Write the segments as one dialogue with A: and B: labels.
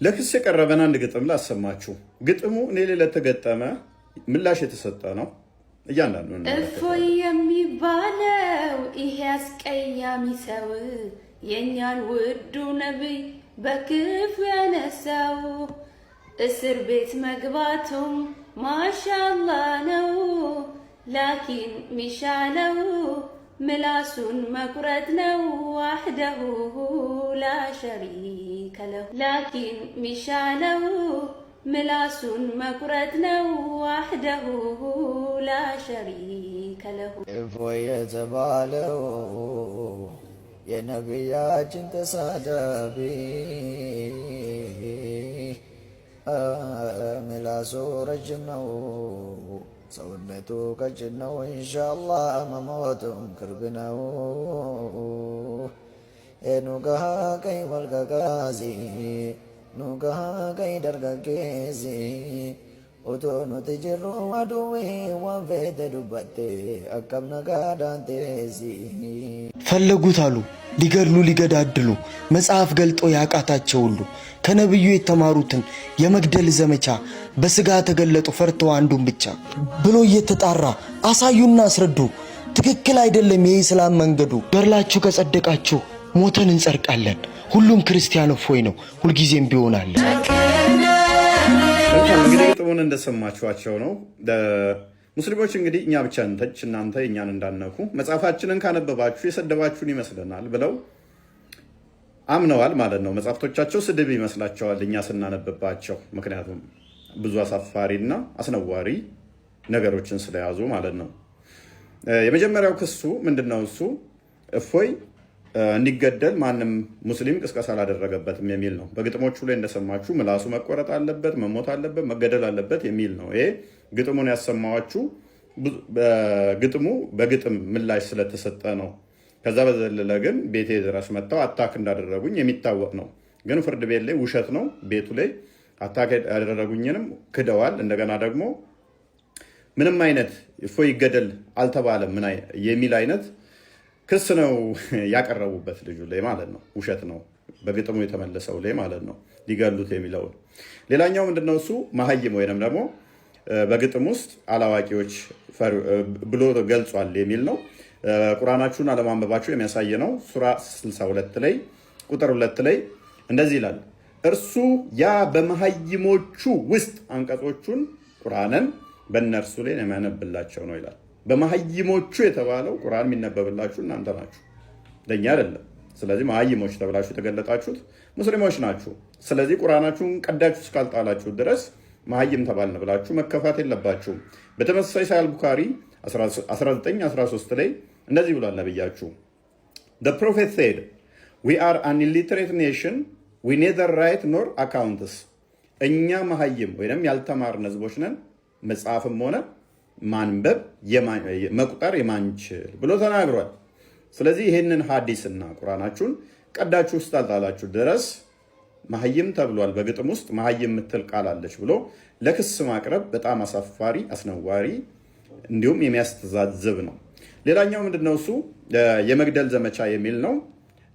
A: ለክስ የቀረበን አንድ ግጥም ላሰማችሁ። ግጥሙ እኔ ላይ ለተገጠመ ምላሽ የተሰጠ ነው። እያንዳንዱ
B: እፎይ የሚባለው ይሄ አስቀያሚ ሰው የኛን ውዱ ነብይ በክፉ ያነሳው እስር ቤት መግባቱም ማሻአላ ነው። ላኪን ሚሻለው ምላሱን መቁረጥ ነው። ዋህደሁ ላ ሸሪከ ለሁ ላኪን ሚሻለው ምላሱን መቁረጥ ነው። ዋህደሁ ላ ሸሪከ ለሁ
C: እፎይ የተባለው የነቢያችን ተሳዳቢ ምላሱ ረጅም ነው፣ ሰውነቱ ቀጭን ነው። ኢንሻአላህ መሞቱም ቅርብ ነው። ኑጋሃ ቀይ ወልቀቃዚ ኑጋሃ ቀይ ደርገጌዚ ኡቶኑ ትጅሩ አዱዌ ወንፌተ ዱበቴ አቀም ነጋዳንቴዚ
D: ፈለጉት አሉ ሊገድሉ ሊገዳድሉ መጽሐፍ ገልጦ ያቃታቸው ሁሉ ከነብዩ የተማሩትን የመግደል ዘመቻ በስጋ ተገለጡ ፈርተው አንዱን ብቻ ብሎ እየተጣራ አሳዩና አስረዱ። ትክክል አይደለም የኢስላም መንገዱ። ገድላችሁ ከጸደቃችሁ ሞተን እንጸድቃለን። ሁሉም ክርስቲያን እፎይ ነው ሁልጊዜም ቢሆናል።
A: እንግዲህ ግጥሙን እንደሰማችኋቸው ነው። ሙስሊሞች እንግዲህ እኛ ብቻ እንተች እናንተ እኛን እንዳነኩ መጽሐፋችንን ካነበባችሁ የሰደባችሁን ይመስለናል ብለው አምነዋል ማለት ነው። መጽሐፍቶቻቸው ስድብ ይመስላቸዋል እኛ ስናነብባቸው፣ ምክንያቱም ብዙ አሳፋሪና አስነዋሪ ነገሮችን ስለያዙ ማለት ነው። የመጀመሪያው ክሱ ምንድነው? እሱ እፎይ እንዲገደል ማንም ሙስሊም ቅስቀሳ አላደረገበትም የሚል ነው። በግጥሞቹ ላይ እንደሰማችሁ ምላሱ መቆረጥ አለበት፣ መሞት አለበት፣ መገደል አለበት የሚል ነው። ይሄ ግጥሙን ያሰማዋችሁ ግጥሙ በግጥም ምላሽ ስለተሰጠ ነው። ከዛ በዘለለ ግን ቤቴ ድረስ መጥተው አታክ እንዳደረጉኝ የሚታወቅ ነው። ግን ፍርድ ቤት ላይ ውሸት ነው። ቤቱ ላይ አታክ ያደረጉኝንም ክደዋል። እንደገና ደግሞ ምንም አይነት እፎይ ይገደል አልተባለም የሚል አይነት ክስ ነው ያቀረቡበት ልጁ ላይ ማለት ነው። ውሸት ነው በግጥሙ የተመለሰው ላይ ማለት ነው፣ ሊገሉት የሚለውን። ሌላኛው ምንድነው? እሱ መሀይም ወይንም ደግሞ በግጥም ውስጥ አላዋቂዎች ብሎ ገልጿል የሚል ነው። ቁርአናችሁን አለማንበባችሁ የሚያሳይ ነው። ሱራ 62 ላይ ቁጥር 2 ላይ እንደዚህ ይላል፣ እርሱ ያ በመሀይሞቹ ውስጥ አንቀጾቹን ቁርአንን በእነርሱ ላይ የሚያነብላቸው ነው ይላል። በመሀይሞቹ የተባለው ቁርአን የሚነበብላችሁ እናንተ ናችሁ፣ ለእኛ አይደለም። ስለዚህ መሀይሞች ተብላችሁ የተገለጣችሁት ሙስሊሞች ናችሁ። ስለዚህ ቁርአናችሁን ቀዳችሁ እስካልጣላችሁ ድረስ መሀይም ተባልን ብላችሁ መከፋት የለባችሁም። በተመሳሳይ ሳሂህ ቡኻሪ 19:13 ላይ እንደዚህ ብሏል ነብያችሁ፣ the prophet said we are an illiterate nation we neither write nor accounts እኛ መሀይም ወይንም ያልተማርን ህዝቦች ነን፣ መጽሐፍም ሆነ ማንበብ መቁጠር የማንችል ብሎ ተናግሯል። ስለዚህ ይህንን ሐዲስና ቁርአናችሁን ቀዳችሁ እስካልጣላችሁ ድረስ መሀይም ተብሏል። በግጥም ውስጥ መሀይም የምትል ቃል አለች ብሎ ለክስ ማቅረብ በጣም አሳፋሪ፣ አስነዋሪ እንዲሁም የሚያስተዛዝብ ነው። ሌላኛው ምንድነው? እሱ የመግደል ዘመቻ የሚል ነው።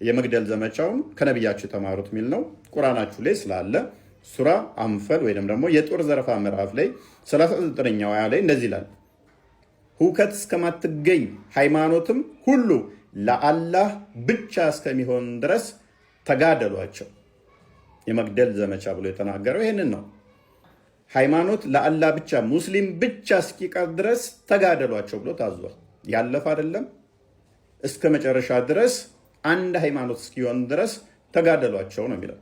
A: የመግደል ዘመቻውን ከነቢያችሁ የተማሩት የሚል ነው። ቁርአናችሁ ላይ ስላለ ሱራ አንፈል ወይንም ደግሞ የጦር ዘረፋ ምዕራፍ ላይ 39ኛው አያ ላይ እንደዚህ ይላል፣ ሁከት እስከማትገኝ ሃይማኖትም ሁሉ ለአላህ ብቻ እስከሚሆን ድረስ ተጋደሏቸው። የመግደል ዘመቻ ብሎ የተናገረው ይህንን ነው። ሃይማኖት ለአላህ ብቻ ሙስሊም ብቻ እስኪቀር ድረስ ተጋደሏቸው ብሎ ታዟል። ያለፈ አይደለም፣ እስከ መጨረሻ ድረስ አንድ ሃይማኖት እስኪሆን ድረስ ተጋደሏቸው ነው የሚለው።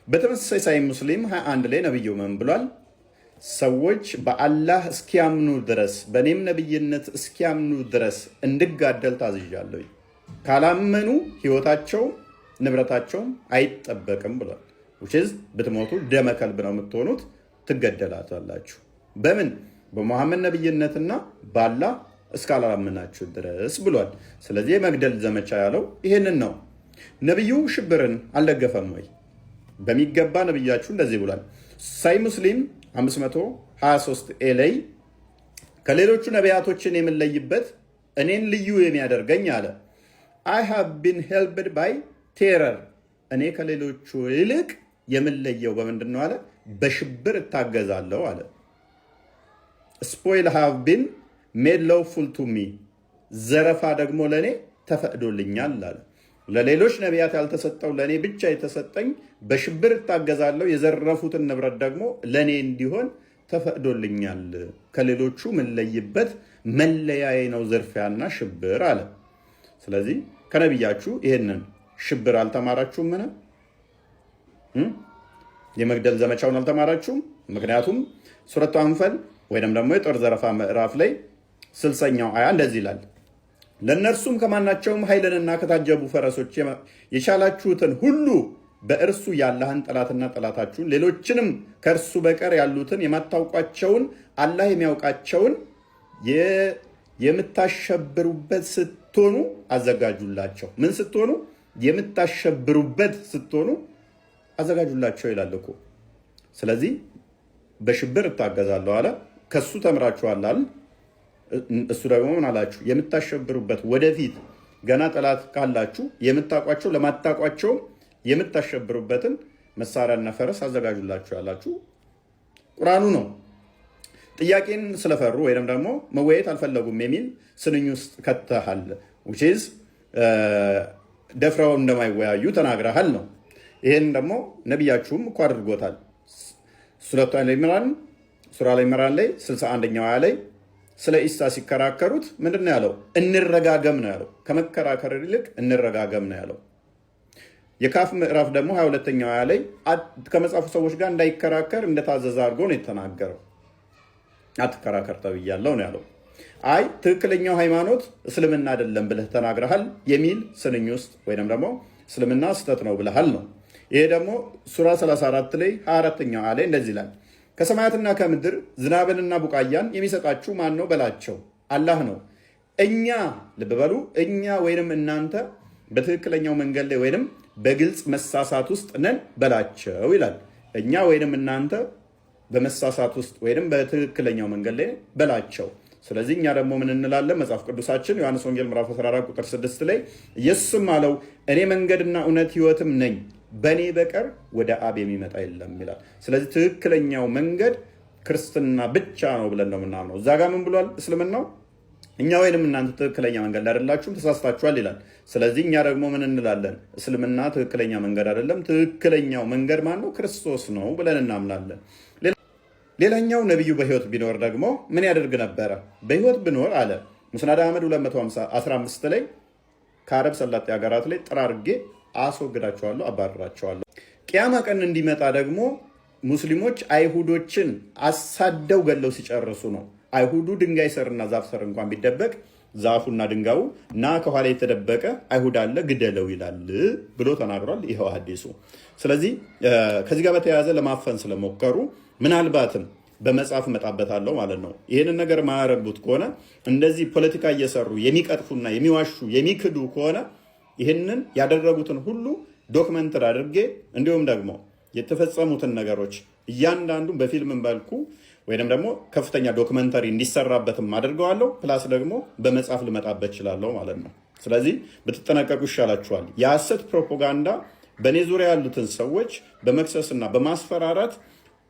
A: በተመሳሳይ ሳሂህ ሙስሊም 21 ላይ ነብዩ ምን ብሏል? ሰዎች በአላህ እስኪያምኑ ድረስ በእኔም ነብይነት እስኪያምኑ ድረስ እንድጋደል ታዝዣለሁ። ካላመኑ ህይወታቸውም ንብረታቸውም አይጠበቅም ብሏል። ብትሞቱ ደመ ከልብ ነው የምትሆኑት፣ ትገደላላችሁ። በምን? በሙሐመድ ነብይነትና በአላህ እስካላመናችሁ ድረስ ብሏል። ስለዚህ የመግደል ዘመቻ ያለው ይሄንን ነው። ነብዩ ሽብርን አልደገፈም ወይ? በሚገባ ነብያችሁ እንደዚህ ብሏል። ሳሂህ ሙስሊም 523 ላይ ከሌሎቹ ነቢያቶችን የምንለይበት እኔን ልዩ የሚያደርገኝ አለ I have been helped by terror እኔ ከሌሎቹ ይልቅ የምለየው በምንድን ነው አለ? በሽብር እታገዛለሁ አለ። ስፖይል ሃቭ ቢን ሜድ ሎውፉል ቱ ሚ፣ ዘረፋ ደግሞ ለእኔ ተፈቅዶልኛል አለ። ለሌሎች ነቢያት ያልተሰጠው ለእኔ ብቻ የተሰጠኝ በሽብር እታገዛለሁ፣ የዘረፉትን ንብረት ደግሞ ለእኔ እንዲሆን ተፈቅዶልኛል። ከሌሎቹ የምንለይበት መለያዬ ነው ዝርፊያና ሽብር አለ። ስለዚህ ከነቢያችሁ ይህንን ሽብር አልተማራችሁም? ምን የመግደል ዘመቻውን አልተማራችሁም? ምክንያቱም ሱረቱ አንፈል ወይም ደግሞ የጦር ዘረፋ ምዕራፍ ላይ 60ኛው አያ እንደዚህ ይላል፣ ለእነርሱም ከማናቸውም ኃይልንና ከታጀቡ ፈረሶች የቻላችሁትን ሁሉ በእርሱ የአላህን ጠላትና ጠላታችሁን ሌሎችንም ከእርሱ በቀር ያሉትን የማታውቋቸውን አላህ የሚያውቃቸውን የምታሸብሩበት ስትሆኑ አዘጋጁላቸው። ምን ስትሆኑ? የምታሸብሩበት ስትሆኑ አዘጋጁላቸው ይላል እኮ። ስለዚህ በሽብር እታገዛለሁ አለ። ከሱ ተምራችኋል አለ። እሱ ደግሞ ምን አላችሁ? የምታሸብሩበት ወደፊት ገና ጠላት ካላችሁ የምታውቋቸው ለማታውቋቸውም የምታሸብሩበትን መሳሪያና ፈረስ አዘጋጁላችሁ ያላችሁ ቁርአኑ ነው። ጥያቄን ስለፈሩ ወይም ደግሞ መወየት አልፈለጉም የሚል ስንኝ ውስጥ ከተሃል ውጪዝ ደፍረው እንደማይወያዩ ተናግረሃል ነው። ይህን ደግሞ ነቢያችሁም እኮ አድርጎታል። ሱራ አል ኢምራን ላይ 61ኛው አያ ላይ ስለ ኢሳ ሲከራከሩት ምንድን ነው ያለው? እንረጋገም ነው ያለው። ከመከራከር ይልቅ እንረጋገም ነው ያለው። የካፍ ምዕራፍ ደግሞ 22ኛው አያ ላይ ከመጽሐፉ ሰዎች ጋር እንዳይከራከር እንደታዘዘ አድርጎ ነው የተናገረው። አትከራከር ተብያለሁ ነው ያለው። አይ ትክክለኛው ሃይማኖት እስልምና አይደለም ብለህ ተናግረሃል የሚል ስንኝ ውስጥ ወይም ደግሞ እስልምና ስህተት ነው ብለሃል ነው። ይሄ ደግሞ ሱራ 34 ላይ 24ኛው አያ ላይ እንደዚህ ይላል፣ ከሰማያትና ከምድር ዝናብንና ቡቃያን የሚሰጣችሁ ማን ነው በላቸው፣ አላህ ነው። እኛ ልብ በሉ፣ እኛ ወይንም እናንተ በትክክለኛው መንገድ ላይ ወይንም በግልጽ መሳሳት ውስጥ ነን በላቸው ይላል። እኛ ወይንም እናንተ በመሳሳት ውስጥ ወይንም በትክክለኛው መንገድ ላይ በላቸው። ስለዚህ እኛ ደግሞ ምን እንላለን? መጽሐፍ ቅዱሳችን ዮሐንስ ወንጌል ምዕራፍ 14 ቁጥር 6 ላይ ኢየሱስም አለው እኔ መንገድና እውነት ሕይወትም ነኝ፣ በእኔ በቀር ወደ አብ የሚመጣ የለም ይላል። ስለዚህ ትክክለኛው መንገድ ክርስትና ብቻ ነው ብለን ነው የምናምነው። እዛ ጋር ምን ብሏል እስልምናው? እኛ ወይንም እናንተ ትክክለኛ መንገድ አይደላችሁም ተሳስታችኋል ይላል። ስለዚህ እኛ ደግሞ ምን እንላለን? እስልምና ትክክለኛ መንገድ አይደለም፣ ትክክለኛው መንገድ ማን ነው? ክርስቶስ ነው ብለን እናምናለን። ሌላኛው ነቢዩ በህይወት ቢኖር ደግሞ ምን ያደርግ ነበረ? በህይወት ቢኖር አለ ሙስናድ አህመድ 215 ላይ ከአረብ ሰላጤ ሀገራት ላይ ጠራርጌ አስወግዳቸዋለሁ፣ አባረራቸዋለሁ። ቅያማ ቀን እንዲመጣ ደግሞ ሙስሊሞች አይሁዶችን አሳደው ገለው ሲጨርሱ ነው። አይሁዱ ድንጋይ ሰርና ዛፍ ሰር እንኳን ቢደበቅ ዛፉና ድንጋዩ እና ከኋላ የተደበቀ አይሁድ አለ ግደለው ይላል ብሎ ተናግሯል። ይኸው ሐዲሱ። ስለዚህ ከዚህ ጋር በተያያዘ ለማፈን ስለሞከሩ ምናልባትም በመጽሐፍ እመጣበታለሁ ማለት ነው። ይህንን ነገር ማያረጉት ከሆነ እንደዚህ ፖለቲካ እየሰሩ የሚቀጥፉና የሚዋሹ የሚክዱ ከሆነ ይህንን ያደረጉትን ሁሉ ዶክመንተር አድርጌ እንዲሁም ደግሞ የተፈጸሙትን ነገሮች እያንዳንዱ በፊልም መልኩ ወይም ደግሞ ከፍተኛ ዶክመንተሪ እንዲሰራበትም አድርገዋለሁ። ፕላስ ደግሞ በመጽሐፍ ልመጣበት እችላለሁ ማለት ነው። ስለዚህ ብትጠነቀቁ ይሻላችኋል። የሐሰት ፕሮፓጋንዳ በእኔ ዙሪያ ያሉትን ሰዎች በመክሰስና በማስፈራራት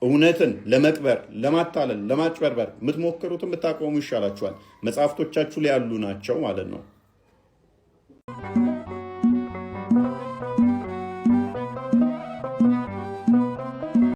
A: እውነትን ለመቅበር፣ ለማታለል፣ ለማጭበርበር የምትሞክሩትን ብታቆሙ ይሻላችኋል። መጽሐፍቶቻችሁ ላይ ያሉ ናቸው ማለት ነው።